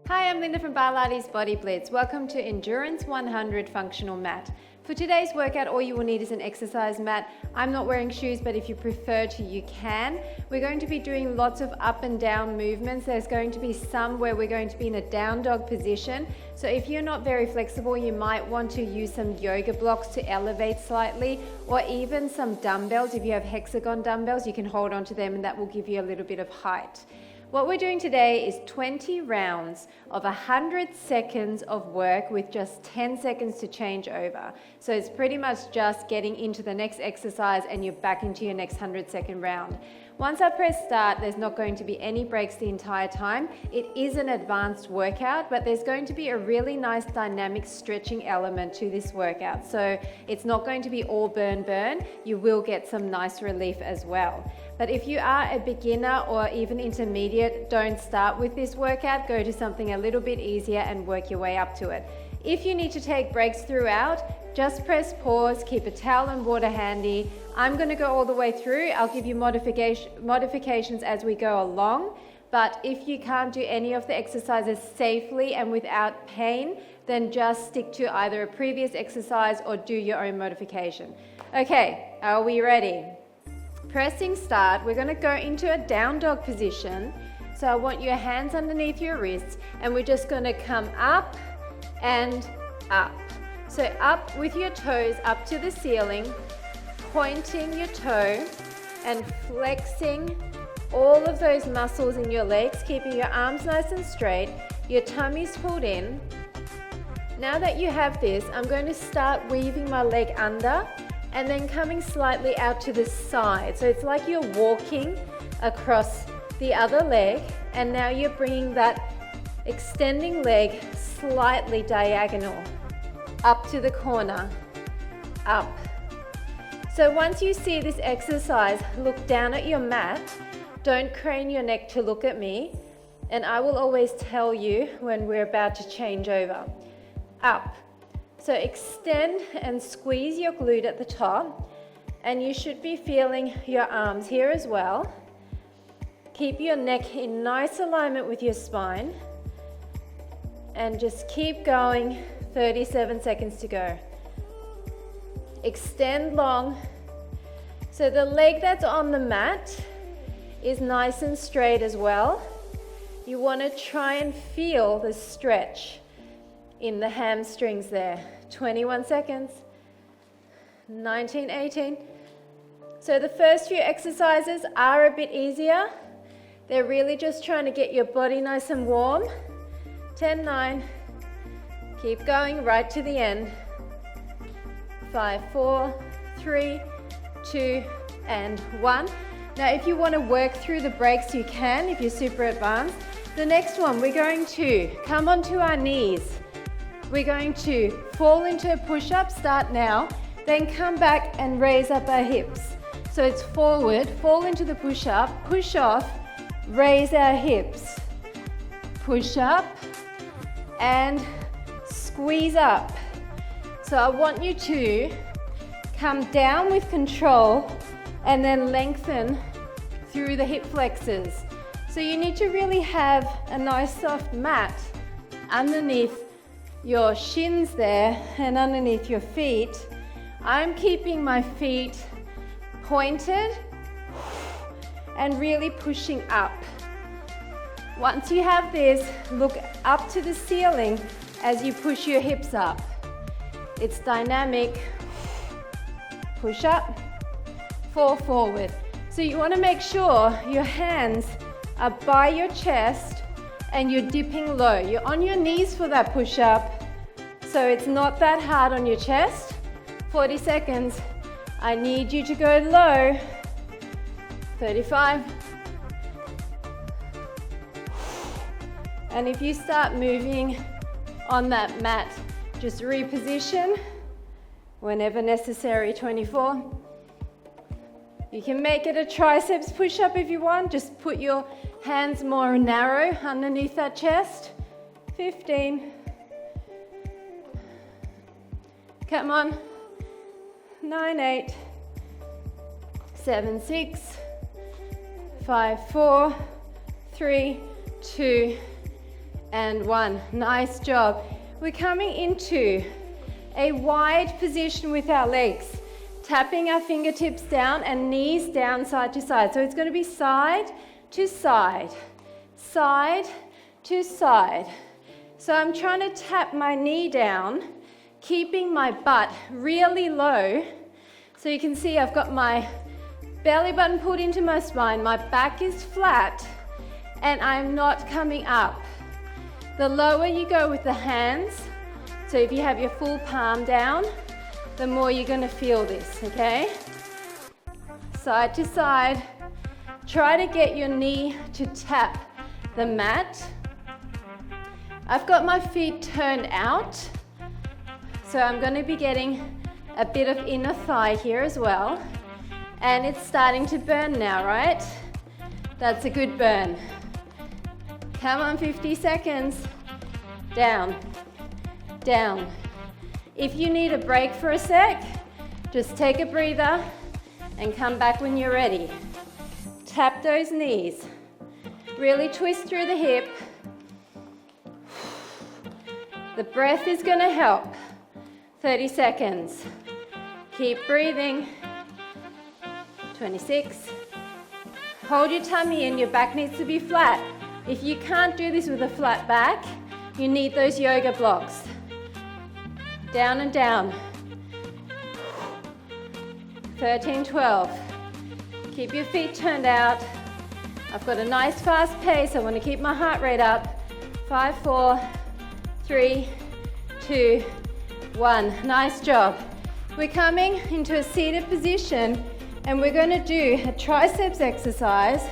Hi, I'm Linda from Barlates Body Blitz. Welcome to Endurance 100 Functional Mat. For today's workout, all you will need is an exercise mat. I'm not wearing shoes, but if you prefer to, you can. We're going to be doing lots of up and down movements. There's going to be some where we're going to be in a down dog position. So if you're not very flexible, you might want to use some yoga blocks to elevate slightly, or even some dumbbells. If you have hexagon dumbbells, you can hold onto them and that will give you a little bit of height. What we're doing today is 20 rounds of 100 seconds of work with just 10 seconds to change over. So it's pretty much just getting into the next exercise and you're back into your next 100-second round. Once I press start, there's not going to be any breaks the entire time. It is an advanced workout, but there's going to be a really nice dynamic stretching element to this workout. So it's not going to be all burn. You will get some nice relief as well. But if you are a beginner or even intermediate, don't start with this workout. Go to something a little bit easier and work your way up to it. If you need to take breaks throughout, just press pause, keep a towel and water handy. I'm going to go all the way through. I'll give you modifications as we go along. But if you can't do any of the exercises safely and without pain, then just stick to either a previous exercise or do your own modification. Okay, are we ready? Pressing start, we're going to go into a down dog position. So I want your hands underneath your wrists and we're just going to come up and up. So up with your toes up to the ceiling, pointing your toe and flexing all of those muscles in your legs, keeping your arms nice and straight, your tummy's pulled in. Now that you have this, I'm going to start weaving my leg under and then coming slightly out to the side. So it's like you're walking across the other leg, and now you're bringing that extending leg slightly diagonal, up to the corner, up. So once you see this exercise, look down at your mat. Don't crane your neck to look at me, and I will always tell you when we're about to change over. Up. So extend and squeeze your glute at the top, and you should be feeling your arms here as well. Keep your neck in nice alignment with your spine, and just keep going. 37 seconds to go. Extend long. So the leg that's on the mat is nice and straight as well. You want to try and feel the stretch in the hamstrings there. 21 seconds, 19, 18. So the first few exercises are a bit easier. They're really just trying to get your body nice and warm. 10, 9. Keep going right to the end. 5, 4, 3, 2, and 1. Now if you want to work through the breaks, you can if you're super advanced. The next one, we're going to come onto our knees. We're going to fall into a push-up, start now, then come back and raise up our hips. So it's forward, fall into the push-up, push off, raise our hips. Push up and squeeze up. So I want you to come down with control and then lengthen through the hip flexors. So you need to really have a nice soft mat underneath your shins there and underneath your feet. I'm keeping my feet pointed and really pushing up. Once you have this, look up to the ceiling as you push your hips up. It's dynamic. Push up, fall forward. So you want to make sure your hands are by your chest and you're dipping low. You're on your knees for that push-up, so it's not that hard on your chest. 40 seconds. I need you to go low. 35. And if you start moving on that mat, just reposition whenever necessary. 24. You can make it a triceps push-up if you want. Just put your hands more narrow underneath that chest. 15. Come on. 9, 8. 7, 6. 5, 4. 3, 2, and 1. Nice job. We're coming into a wide position with our legs, tapping our fingertips down and knees down side to side. So it's going to be side to side, side to side. So I'm trying to tap my knee down, keeping my butt really low. So you can see I've got my belly button pulled into my spine, my back is flat, and I'm not coming up. The lower you go with the hands, so if you have your full palm down, the more you're going to feel this, okay? Side to side. Try to get your knee to tap the mat. I've got my feet turned out, so I'm going to be getting a bit of inner thigh here as well. And it's starting to burn now, right? That's a good burn. Come on, 50 seconds. Down, down. If you need a break for a sec, just take a breather and come back when you're ready. Tap those knees. Really twist through the hip. The breath is going to help. 30 seconds. Keep breathing. 26. Hold your tummy in, your back needs to be flat. If you can't do this with a flat back, you need those yoga blocks. Down and down. 13, 12. Keep your feet turned out. I've got a nice fast pace. I want to keep my heart rate up. 5, 4, 3, 2, 1. Nice job. We're coming into a seated position and we're going to do a triceps exercise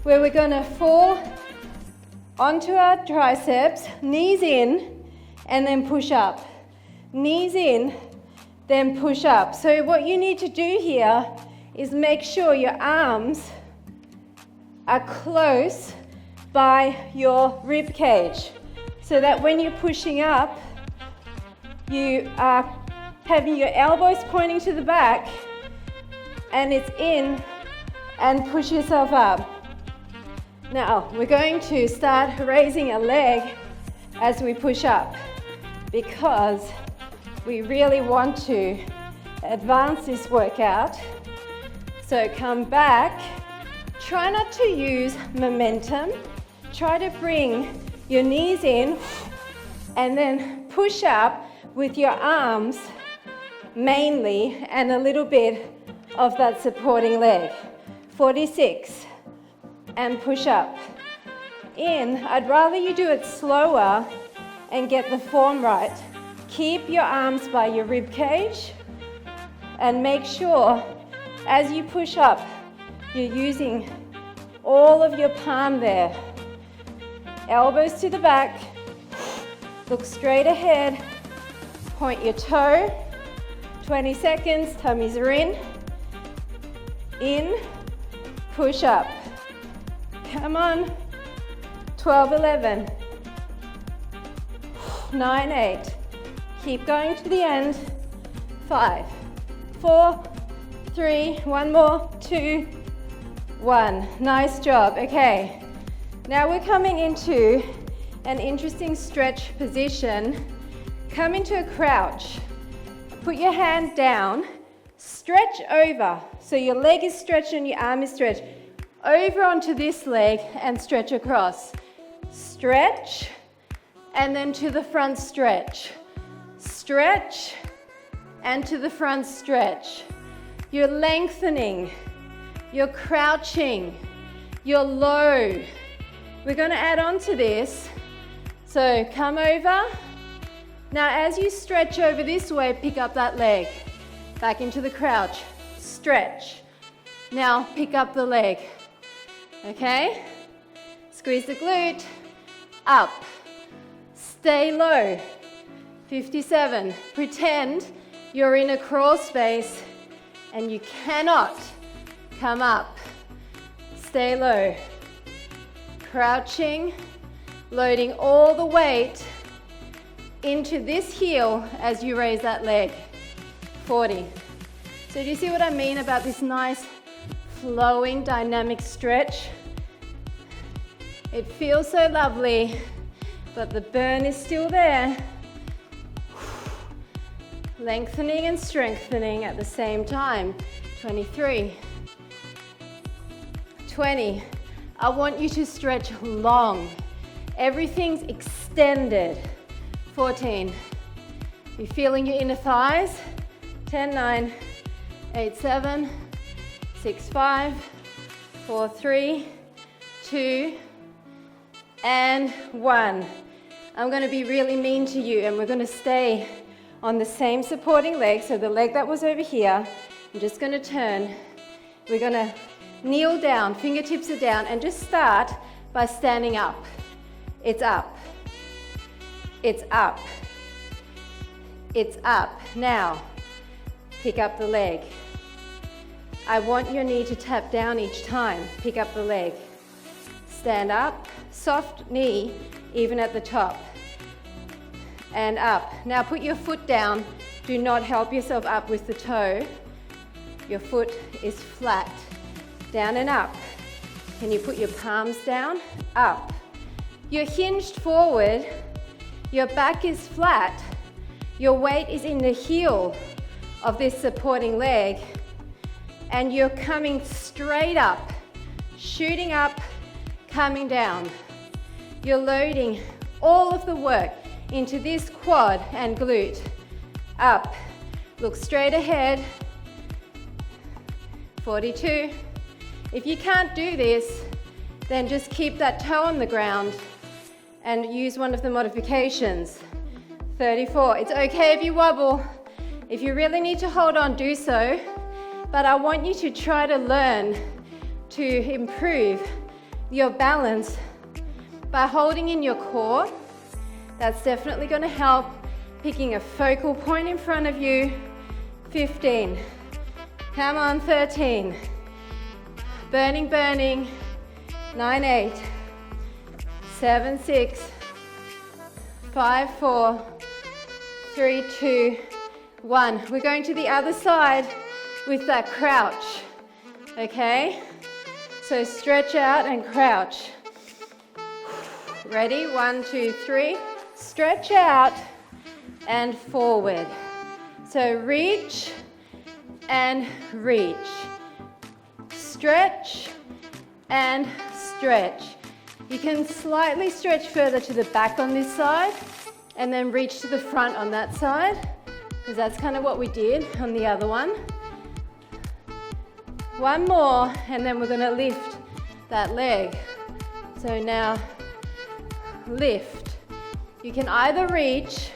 where we're going to fall onto our triceps, knees in, and then push up. Knees in, then push up. So what you need to do here is make sure your arms are close by your rib cage so that when you're pushing up, you are having your elbows pointing to the back and it's in and push yourself up. Now, we're going to start raising a leg as we push up because we really want to advance this workout. So come back. Try not to use momentum. Try to bring your knees in and then push up with your arms mainly and a little bit of that supporting leg. 46. And push up. In, I'd rather you do it slower and get the form right. Keep your arms by your rib cage and make sure as you push up, you're using all of your palm there. Elbows to the back, look straight ahead, point your toe. 20 seconds, tummies are in, push up. Come on. 12, 11. 9, 8. Keep going to the end. 5, 4, 3, one more, 2, 1. Nice job. Okay. Now we're coming into an interesting stretch position. Come into a crouch. Put your hand down. Stretch over. So your leg is stretched and your arm is stretched. Over onto this leg and stretch across. Stretch and then to the front stretch. Stretch and to the front stretch. You're lengthening, you're crouching, you're low. We're going to add on to this. So come over. Now as you stretch over this way, pick up that leg. Back into the crouch. Stretch. Now pick up the leg. Okay? Squeeze the glute. Up. Stay low. 57. Pretend you're in a crawl space and you cannot come up. Stay low. Crouching, loading all the weight into this heel as you raise that leg. 40. So do you see what I mean about this nice flowing dynamic stretch? It feels so lovely. but the burn is still there. Lengthening and strengthening at the same time. 23, 20. I want you to stretch long. Everything's extended. 14. You're feeling your inner thighs. 10, 9, 8, 7, 6, 5, 4, 3, 2, and 1. I'm going to be really mean to you, and we're going to stay on the same supporting leg. So the leg that was over here, I'm just going to turn. We're going to kneel down, fingertips are down, and just start by standing up. It's up. It's up. It's up. Now, pick up the leg. I want your knee to tap down each time. Pick up the leg. Stand up. Soft knee, even at the top. And up. Now put your foot down. Do not help yourself up with the toe. Your foot is flat. Down and up. Can you put your palms down? Up. You're hinged forward. Your back is flat. Your weight is in the heel of this supporting leg. And you're coming straight up, shooting up, coming down. You're loading all of the work into this quad and glute. Up. Look straight ahead. 42. If you can't do this, then just keep that toe on the ground and use one of the modifications. 34. It's okay if you wobble. If you really need to hold on, do so. But I want you to try to learn to improve your balance by holding in your core. That's definitely going to help. Picking a focal point in front of you. 15. Come on, 13. Burning, burning. 9, 8. 7, 6. 5, 4. 3, 2, 1. We're going to the other side with that crouch, okay? So stretch out and crouch. Ready? 1, 2, 3. Stretch out and forward. So reach and reach. Stretch and stretch. You can slightly stretch further to the back on this side and then reach to the front on that side, because that's kind of what we did on the other one. One more, and then we're going to lift that leg. So now, lift. You can either reach,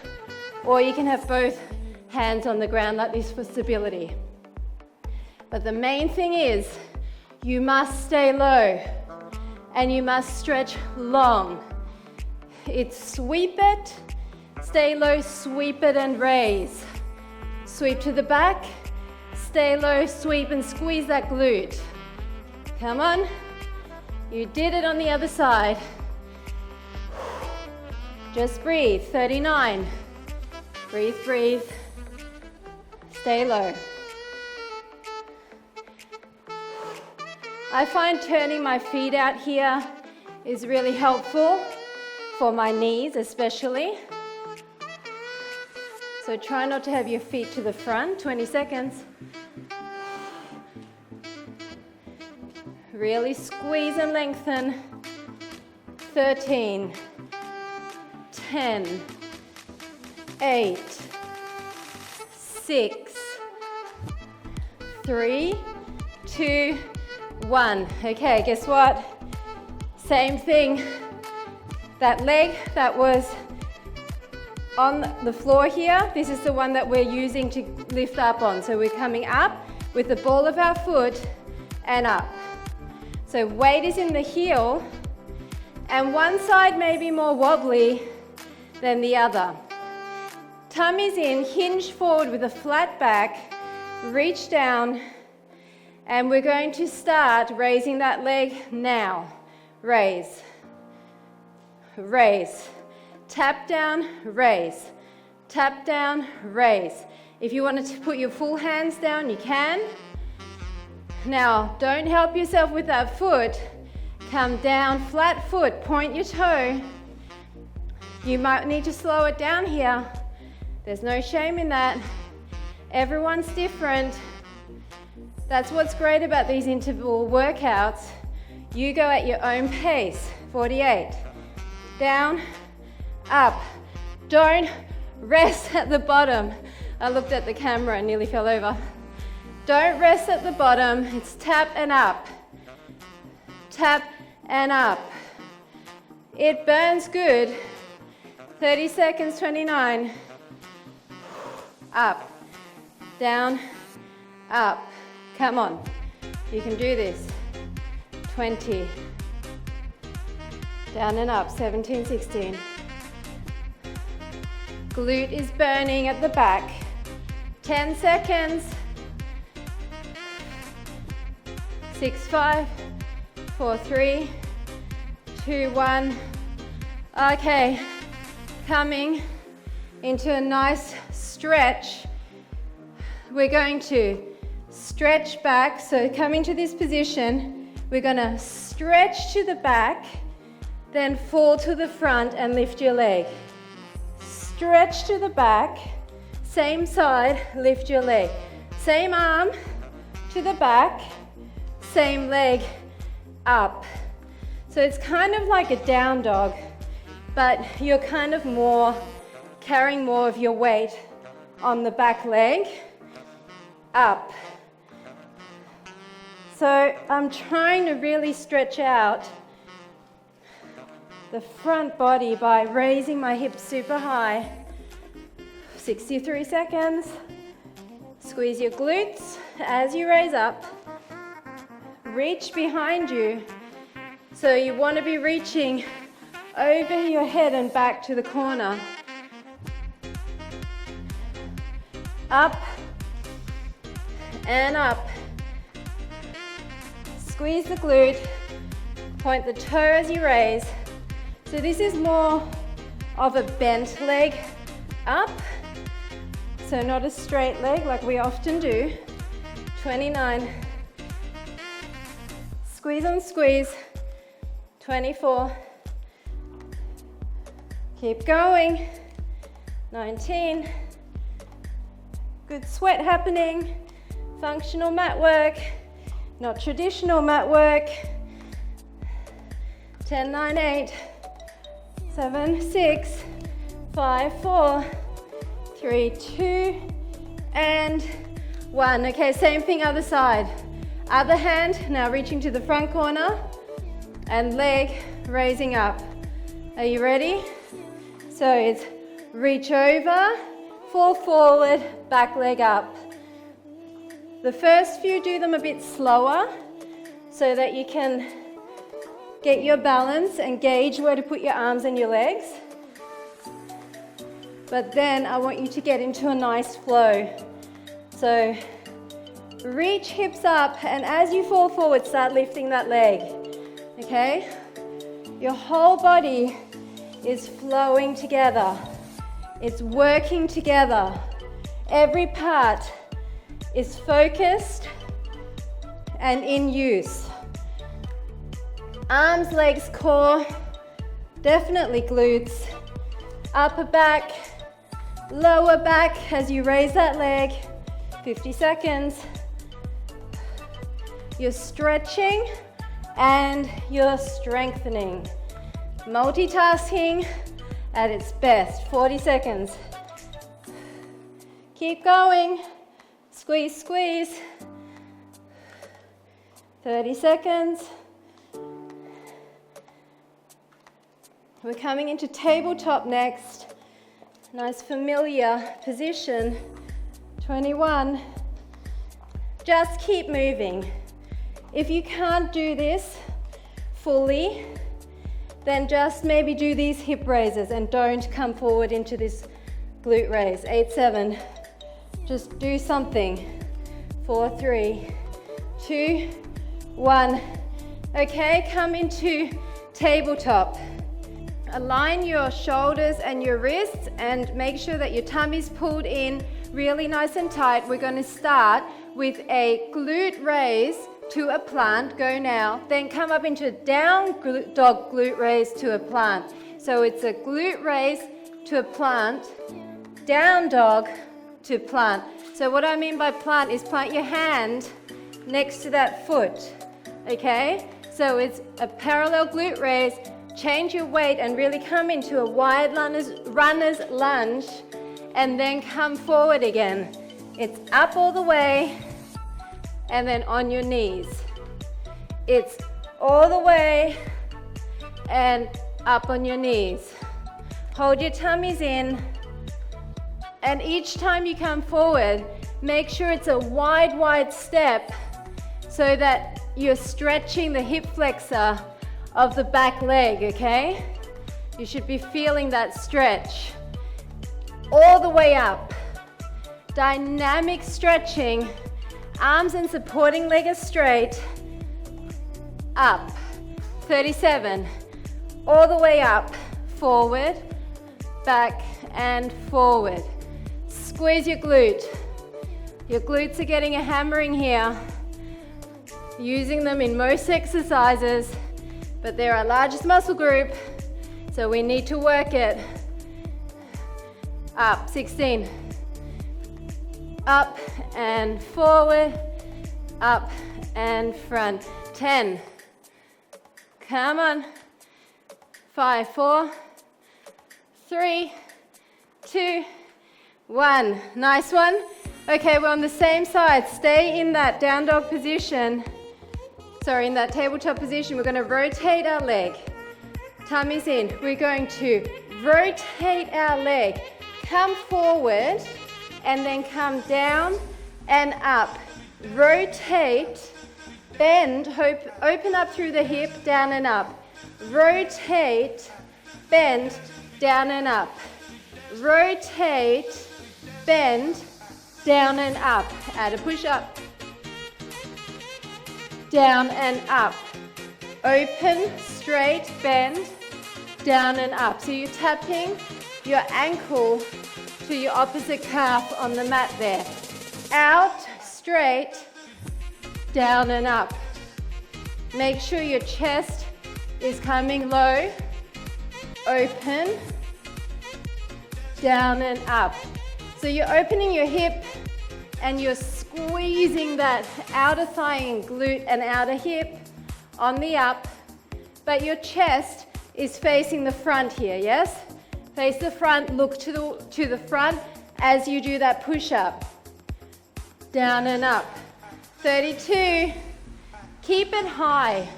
or you can have both hands on the ground like this for stability. But the main thing is, you must stay low, and you must stretch long. It's sweep it, stay low, sweep it and raise. Sweep to the back, stay low, sweep and squeeze that glute. Come on. You did it on the other side. Just breathe. 39. Breathe, breathe. Stay low. I find turning my feet out here is really helpful for my knees especially. So try not to have your feet to the front. 20 seconds. Really squeeze and lengthen. 13, 10, 8, 6, 3, 2, 1. Okay, guess what? Same thing. That leg that was on the floor here, this is the one that we're using to lift up on. So we're coming up with the ball of our foot and up. So weight is in the heel, and one side may be more wobbly than the other. Tummy's in, hinge forward with a flat back, reach down, and we're going to start raising that leg now. Raise, raise, tap down, raise, tap down, raise. If you wanted to put your full hands down, you can. Now, don't help yourself with that foot. Come down, flat foot, point your toe. You might need to slow it down here. There's no shame in that. Everyone's different. That's what's great about these interval workouts. You go at your own pace. 48. Down, up. Don't rest at the bottom. I looked at the camera and nearly fell over. Don't rest at the bottom. It's tap and up. Tap and up. It burns good. 30 seconds, 29. Up, down, up. Come on, you can do this. 20. Down and up, 17, 16. Glute is burning at the back. 10 seconds. 6, 5, 4, 3, 2, 1. Okay, coming into a nice stretch. We're going to stretch back. So come into this position. We're going to stretch to the back, then fall to the front and lift your leg. Stretch to the back, same side, lift your leg. Same arm to the back, same leg up. So it's kind of like a down dog, but you're kind of more carrying more of your weight on the back leg. Up. So I'm trying to really stretch out the front body by raising my hips super high. 63 seconds. Squeeze your glutes as you raise up. Reach behind you. So you want to be reaching over your head and back to the corner. Up and up. Squeeze the glute. Point the toe as you raise. So this is more of a bent leg up. So not a straight leg like we often do. 29. Squeeze and squeeze. 24. Keep going. 19. Good sweat happening. Functional mat work, not traditional mat work. 10, 9, 8, 7, 6, 5, 4, 3, 2, and 1. Okay, same thing other side. Other hand, now reaching to the front corner and leg raising up. Are you ready? So it's reach over, fall forward, back leg up. The first few, do them a bit slower so that you can get your balance and gauge where to put your arms and your legs. But then I want you to get into a nice flow. So reach hips up, and as you fall forward, start lifting that leg. Okay? Your whole body is flowing together. It's working together. Every part is focused and in use. Arms, legs, core, definitely glutes. Upper back, lower back as you raise that leg. 50 seconds. You're stretching and you're strengthening. Multitasking at its best. 40 seconds. Keep going. Squeeze, squeeze. 30 seconds. We're coming into tabletop next. Nice familiar position. 21. Just keep moving. If you can't do this fully, then just maybe do these hip raises and don't come forward into this glute raise. 8, 7. Just do something. 4, 3, 2, 1. Okay, come into tabletop. Align your shoulders and your wrists and make sure that your tummy's pulled in really nice and tight. We're going to start with a glute raise to a plant. Go now. Then come up into down dog glute raise to a plant. So it's a glute raise to a plant, down dog to plant. So what I mean by plant is plant your hand next to that foot, okay? So it's a parallel glute raise, change your weight and really come into a wide runner's lunge, and then come forward again. It's up all the way and then on your knees. It's all the way and up on your knees. Hold your tummies in, and each time you come forward, make sure it's a wide step so that you're stretching the hip flexor of the back leg, okay? You should be feeling that stretch. All the way up. Dynamic stretching. Arms and supporting leg are straight. Up. 37. All the way up. Forward, back, and forward. Squeeze your glute. Your glutes are getting a hammering here. Using them in most exercises, but they're our largest muscle group, so we need to work it. Up, 16. Up and forward, up and front. 10. Come on. 5, 4, 3, 2, 1. Nice one. Okay, we're on the same side. Stay in that down dog position. Sorry, in that tabletop position. We're going to rotate our leg. Tummy's in. We're going to rotate our leg. Come forward and then come down and up. Rotate, bend, open up through the hip, down and up. Rotate, bend, down and up. Rotate, bend, down and up. Add a push up. Down and up. Open, straight, bend, down and up. So you're tapping your ankle to your opposite calf on the mat there. Out, straight, down and up. Make sure your chest is coming low. Open, down and up. So you're opening your hip and you're squeezing that outer thigh and glute and outer hip on the up, but your chest is facing the front here, yes? Face the front, look to the front as you do that push-up. Down and up. 32. Keep it high.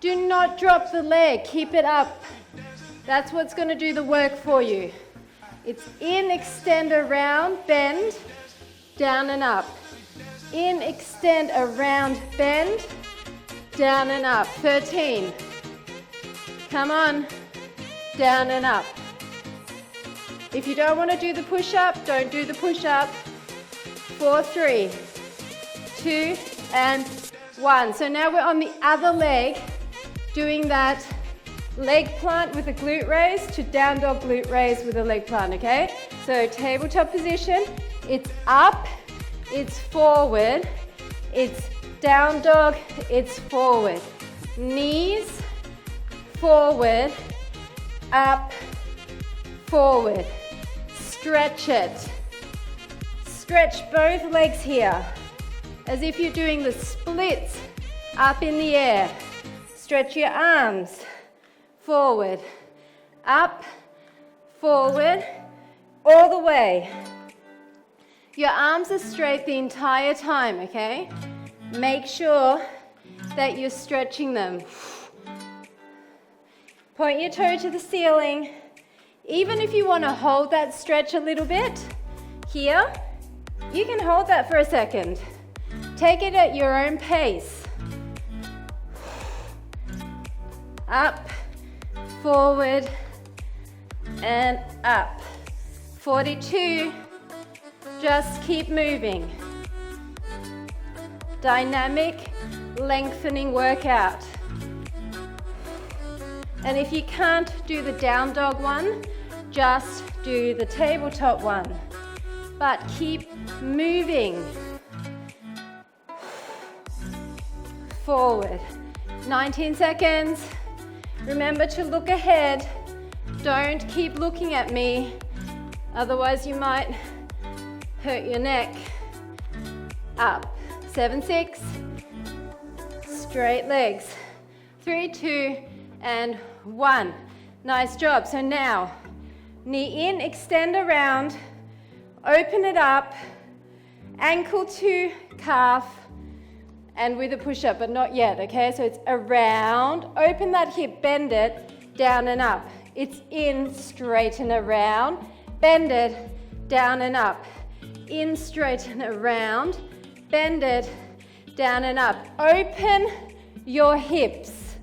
Do not drop the leg, keep it up. That's what's going to do the work for you. It's in, extend, around, bend, down and up. In, extend, around, bend, down and up. 13. Come on. Down and up. If you don't want to do the push-up, don't do the push-up. 4, 3, 2, and 1. So now we're on the other leg, doing that leg plant with a glute raise to down dog glute raise with a leg plant, okay? So tabletop position, it's up, it's forward, it's down dog, it's forward. Knees, forward, up, forward. Stretch it. Stretch both legs here, as if you're doing the splits up in the air. Stretch your arms. Forward, up, forward, all the way. Your arms are straight the entire time, okay? Make sure that you're stretching them. Point your toe to the ceiling. Even if you want to hold that stretch a little bit here, you can hold that for a second. Take it at your own pace. Up, forward, and up. 42, just keep moving. Dynamic, lengthening workout. And if you can't do the down dog one, just do the tabletop one. But keep moving. Forward. 19 seconds. Remember to look ahead Don't keep looking at me, otherwise you might hurt your neck. Up, 7, 6, straight legs, 3, 2, and 1. Nice job. So now, knee in, extend around, open it up, ankle to calf, and with a push-up, but not yet, okay? So it's around, open that hip, bend it, down and up. It's in, straight and around, bend it, down and up. In, straight and around, bend it, down and up. Open your hips.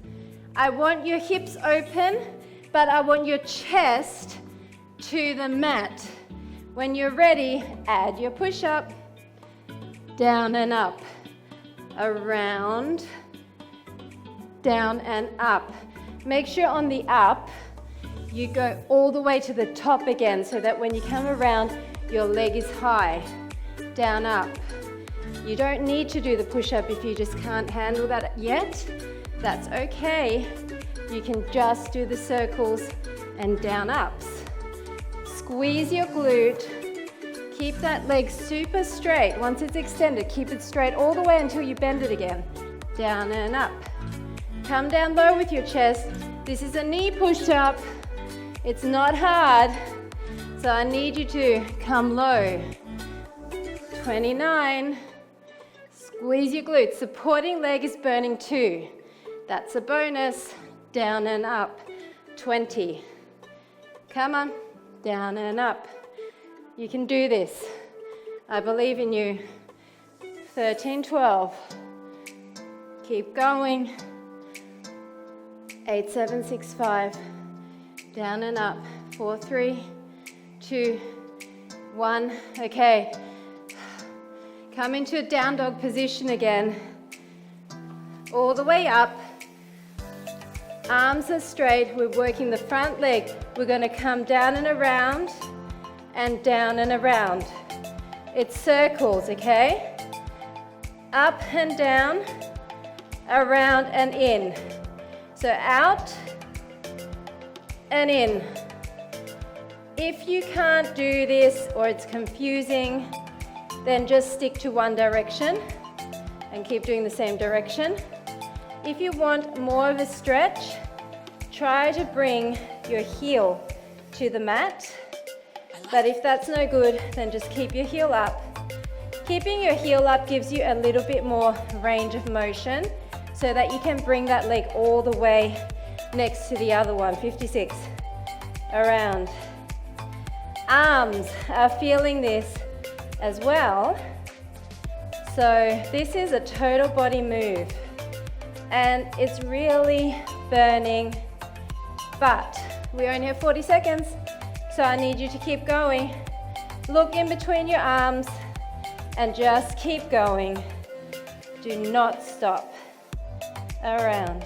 I want your hips open, but I want your chest to the mat. When you're ready, add your push-up, down and up, around, down and up. Make sure on the up, you go all the way to the top again so that when you come around, your leg is high, down, up. You don't need to do the push-up if you just can't handle that yet. That's okay. You can just do the circles and down ups. Squeeze your glute. Keep that leg super straight. Once it's extended, keep it straight all the way until you bend it again. Down and up. Come down low with your chest. This is a knee push-up. It's not hard, so I need you to come low. 29. Squeeze your glutes. Supporting leg is burning 2. That's a bonus. Down and up. 20. Come on. Down and up. You can do this. I believe in you. 13, 12. Keep going. 8, 7, 6, 5. Down and up. 4, 3, 2, 1. Okay. Come into a down dog position again. All the way up. Arms are straight. We're working the front leg. We're going to come down and around and down and around. It's circles, okay? Up and down, around and in. So out and in. If you can't do this or it's confusing, then just stick to one direction and keep doing the same direction. If you want more of a stretch, try to bring your heel to the mat. But if that's no good, then just keep your heel up. Keeping your heel up gives you a little bit more range of motion so that you can bring that leg all the way next to the other one. 56. Around. Arms are feeling this as well. So this is a total body move and it's really burning, but we only have 40 seconds. So I need you to keep going. Look in between your arms and just keep going. Do not stop. Around.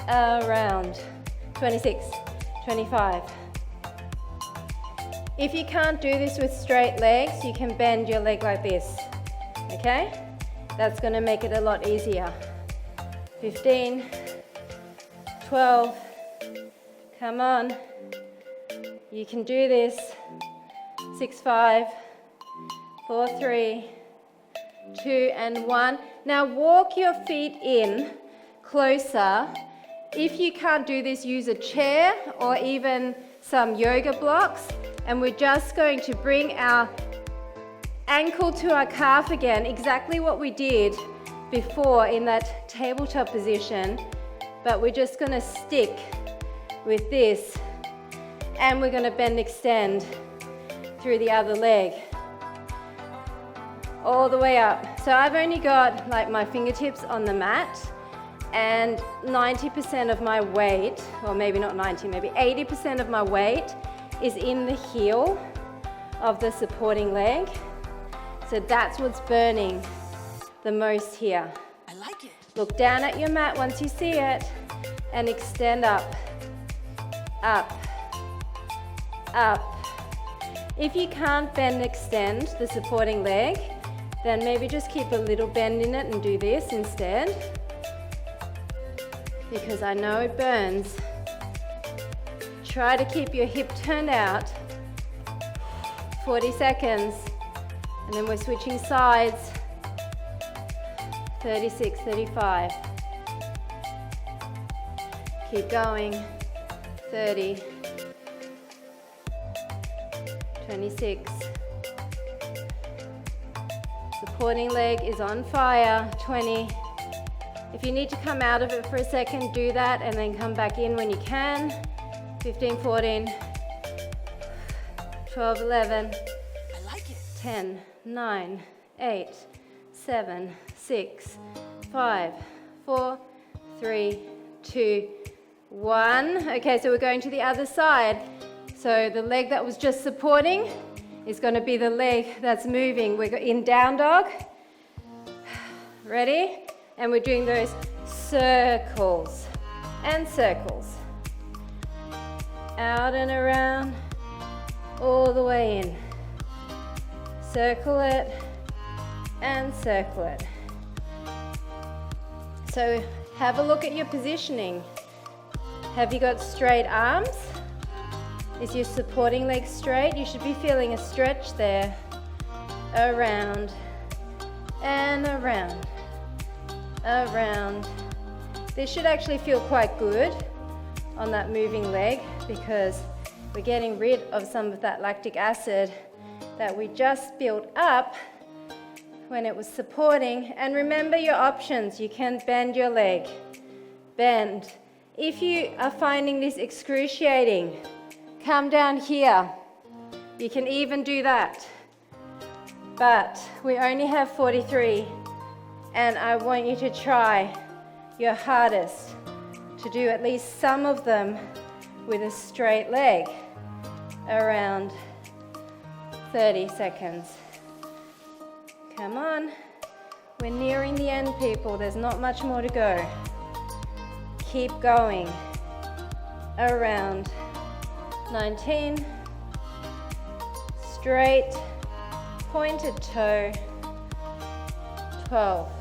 Around. 26, 25. If you can't do this with straight legs, you can bend your leg like this. Okay? That's going to make it a lot easier. 15, 12. Come on. You can do this. 6, 5, 4, 3, 2, and 1. Now walk your feet in closer. If you can't do this, use a chair or even some yoga blocks. And we're just going to bring our ankle to our calf again, exactly what we did before in that tabletop position. But we're just going to stick with this. And we're going to bend, extend through the other leg. All the way up. So I've only got like my fingertips on the mat and 90% of my weight, or maybe not 90, maybe 80% of my weight is in the heel of the supporting leg. So that's what's burning the most here. I like it. Look down at your mat once you see it and extend up, up, up. If you can't bend, extend the supporting leg, then maybe just keep a little bend in it and do this instead, because I know it burns. Try to keep your hip turned out. 40 seconds. And then we're switching sides. 36, 35. Keep going. 30. 26. Supporting leg is on fire. 20. If you need to come out of it for a second, do that and then come back in when you can. 15, 14, 12, 11, I like it. 10, 9, 8, 7, 6, 5, 4, 3, 2, 1. Okay, so we're going to the other side. So the leg that was just supporting is going to be the leg that's moving. We're in down dog. Ready? And we're doing those circles and circles. Out and around, all the way in. Circle it and circle it. So have a look at your positioning. Have you got straight arms? Is your supporting leg straight? You should be feeling a stretch there. Around and around. Around. This should actually feel quite good on that moving leg because we're getting rid of some of that lactic acid that we just built up when it was supporting. And remember your options. You can bend your leg. Bend. If you are finding this excruciating, come down here. You can even do that. But we only have 43. And I want you to try your hardest to do at least some of them with a straight leg. Around 30 seconds. Come on. We're nearing the end, people. There's not much more to go. Keep going. Around 19. Straight. Pointed toe. 12.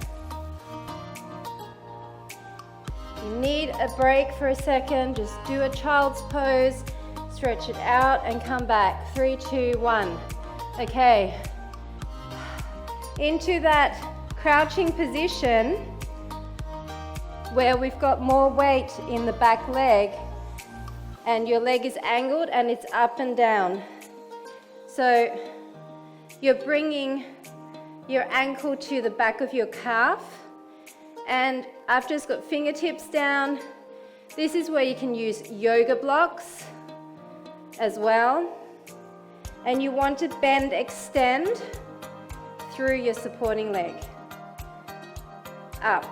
You need a break for a second, just do a child's pose, stretch it out and come back. 3, 2, 1. Okay. Into that crouching position where we've got more weight in the back leg and your leg is angled and it's up and down. So you're bringing your ankle to the back of your calf. And I've just got fingertips down. This is where you can use yoga blocks as well. And you want to bend, extend through your supporting leg. Up.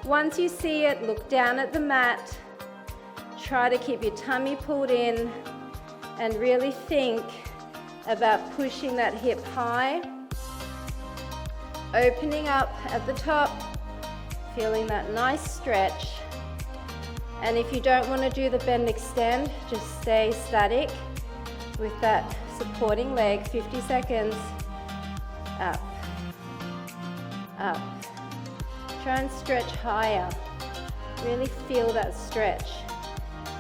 Once you see it, look down at the mat. Try to keep your tummy pulled in and really think about pushing that hip high. Opening up at the top. Feeling that nice stretch. And if you don't want to do the bend extend, just stay static with that supporting leg. 50 seconds. Up. Up. Try and stretch higher. Really feel that stretch.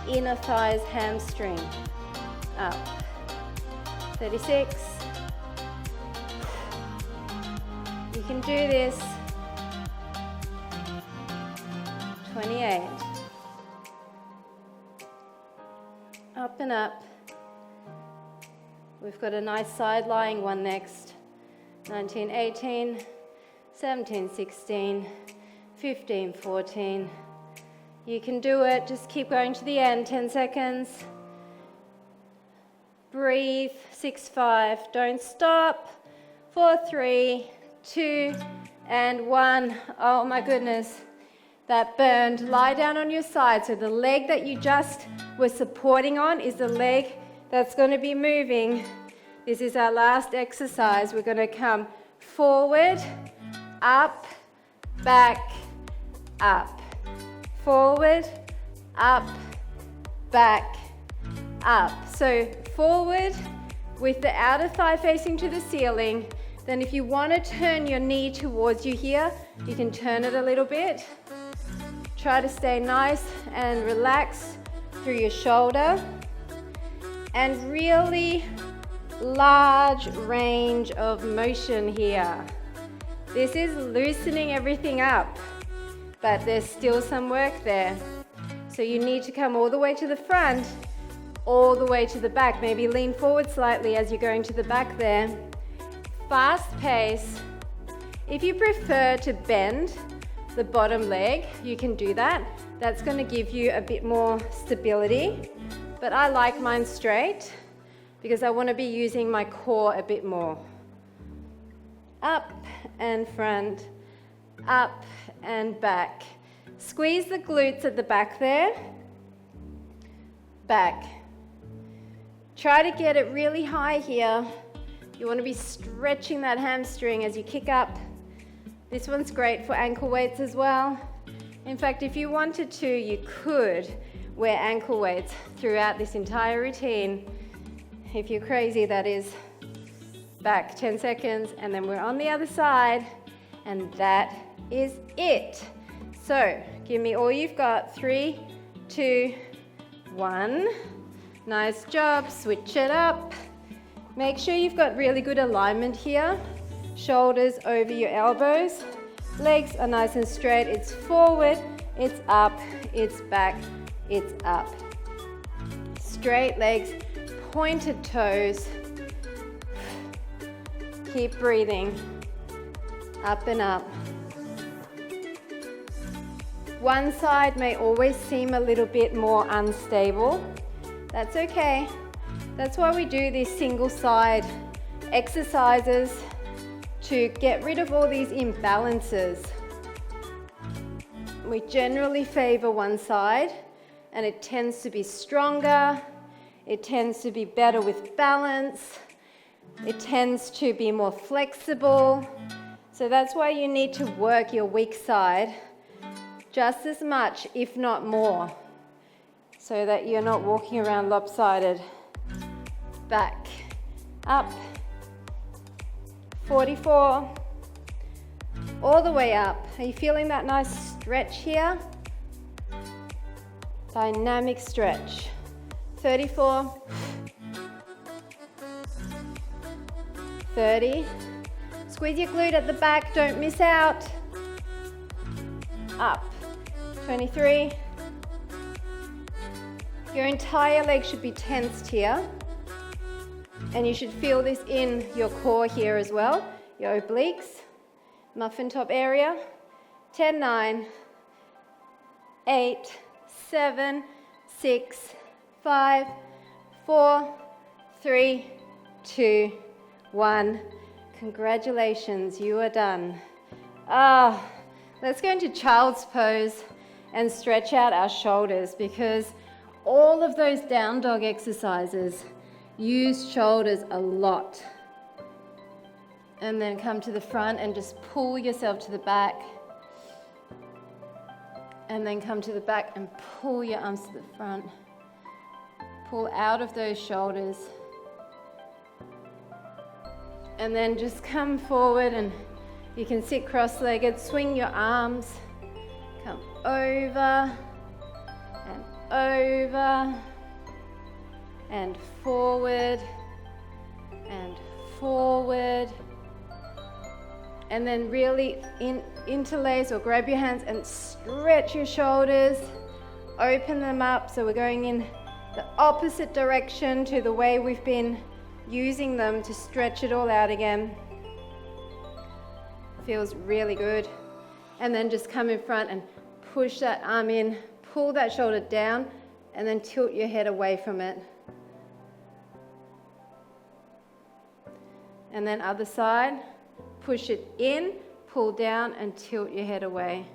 Inner thighs, hamstring. Up. 36. You can do this. 28. Up and up. We've got a nice side lying one next. 19, 18, 17, 16, 15, 14. You can do it. Just keep going to the end. 10 seconds. Breathe. 6, 5. Don't stop. 4, 3, 2, and 1. Oh my goodness. That burned. Lie down on your side. So the leg that you just were supporting on is the leg that's going to be moving. This is our last exercise. We're going to come forward, up, back, up. Forward, up, back, up. So forward with the outer thigh facing to the ceiling. Then if you want to turn your knee towards you here, you can turn it a little bit. Try to stay nice and relaxed through your shoulder, and really large range of motion here. This is loosening everything up, but there's still some work there. So you need to come all the way to the front, all the way to the back. Maybe lean forward slightly as you're going to the back there. Fast pace. If you prefer to bend the bottom leg, you can do that. That's going to give you a bit more stability, but I like mine straight because I want to be using my core a bit more. Up and front, up and back. Squeeze the glutes at the back there. Back. Try to get it really high here. You want to be stretching that hamstring as you kick up. This one's great for ankle weights as well. In fact, if you wanted to, you could wear ankle weights throughout this entire routine. If you're crazy, that is. Back 10 seconds, and then we're on the other side, and that is it. So give me all you've got. 3, 2, 1. Nice job. Switch it up. Make sure you've got really good alignment here. Shoulders over your elbows. Legs are nice and straight. It's forward, it's up, it's back, it's up. Straight legs, pointed toes. Keep breathing. Up and up. One side may always seem a little bit more unstable. That's okay. That's why we do these single side exercises, to get rid of all these imbalances. We generally favor one side, and it tends to be stronger. It tends to be better with balance. It tends to be more flexible. So that's why you need to work your weak side just as much, if not more, so that you're not walking around lopsided. Back, up, 44, all the way up. Are you feeling that nice stretch here? Dynamic stretch. 34, 30. Squeeze your glute at the back, don't miss out. Up. 23. Your entire leg should be tensed here. And you should feel this in your core here as well. Your obliques, muffin top area. 10, 9, 8, 7, 6, 5, 4, 3, 2, 1. Congratulations, you are done. Let's go into child's pose and stretch out our shoulders, because all of those down dog exercises use shoulders a lot. And then come to the front and just pull yourself to the back. And then come to the back and pull your arms to the front. Pull out of those shoulders. And then just come forward, and you can sit cross-legged, swing your arms, come over and over and forward and forward. And then really interlace or grab your hands and stretch your shoulders, open them up. So we're going in the opposite direction to the way we've been using them to stretch it all out again. Feels really good. And then just come in front and push that arm in, pull that shoulder down, and then tilt your head away from it. And then other side, push it in, pull down, and tilt your head away.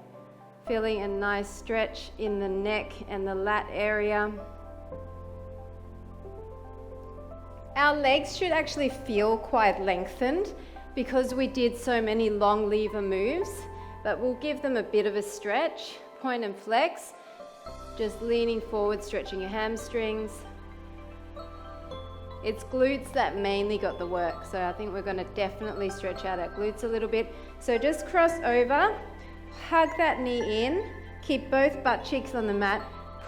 Feeling a nice stretch in the neck and the lat area. Our legs should actually feel quite lengthened because we did so many long lever moves, but we'll give them a bit of a stretch. Point and flex, just leaning forward, stretching your hamstrings. It's glutes that mainly got the work, so I think we're going to definitely stretch out our glutes a little bit. So just cross over, hug that knee in, keep both butt cheeks on the mat,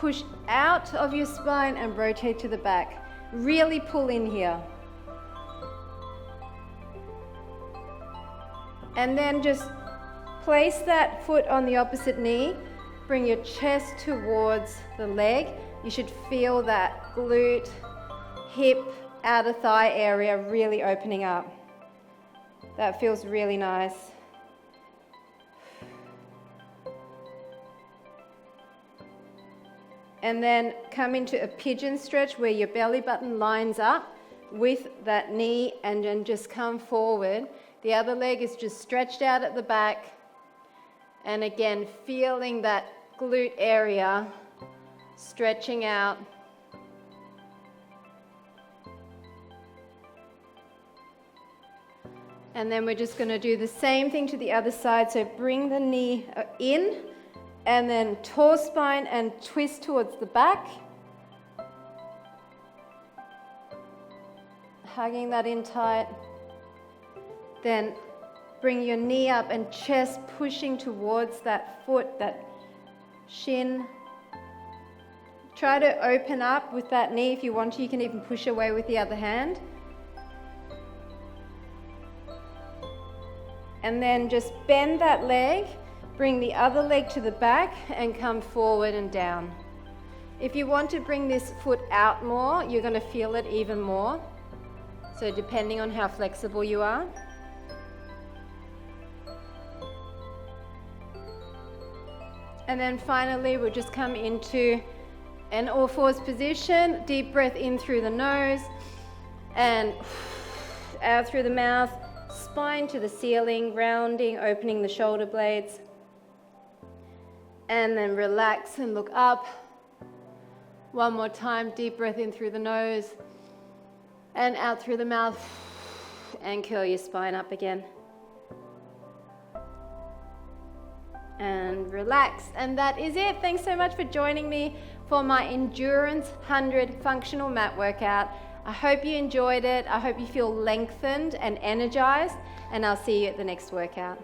push out of your spine and rotate to the back. Really pull in here. And then just place that foot on the opposite knee. Bring your chest towards the leg. You should feel that glute, hip, outer thigh area really opening up. That feels really nice. And then come into a pigeon stretch where your belly button lines up with that knee, and then just come forward. The other leg is just stretched out at the back. And again, feeling that glute area stretching out. And then we're just going to do the same thing to the other side. So bring the knee in, and then tall spine and twist towards the back. Hugging that in tight. Then bring your knee up and chest pushing towards that foot, that shin. Try to open up with that knee. If you want to, you can even push away with the other hand. And then just bend that leg, bring the other leg to the back and come forward and down. If you want to bring this foot out more, you're going to feel it even more. So depending on how flexible you are. And then finally, we'll just come into an all fours position. Deep breath in through the nose and out through the mouth. Spine to the ceiling, rounding, opening the shoulder blades. And then relax and look up. One more time, deep breath in through the nose and out through the mouth, and curl your spine up again. And relax. And that is it. Thanks so much for joining me for my Endurance 100 functional mat workout. I hope you enjoyed it. I hope you feel lengthened and energized, and I'll see you at the next workout.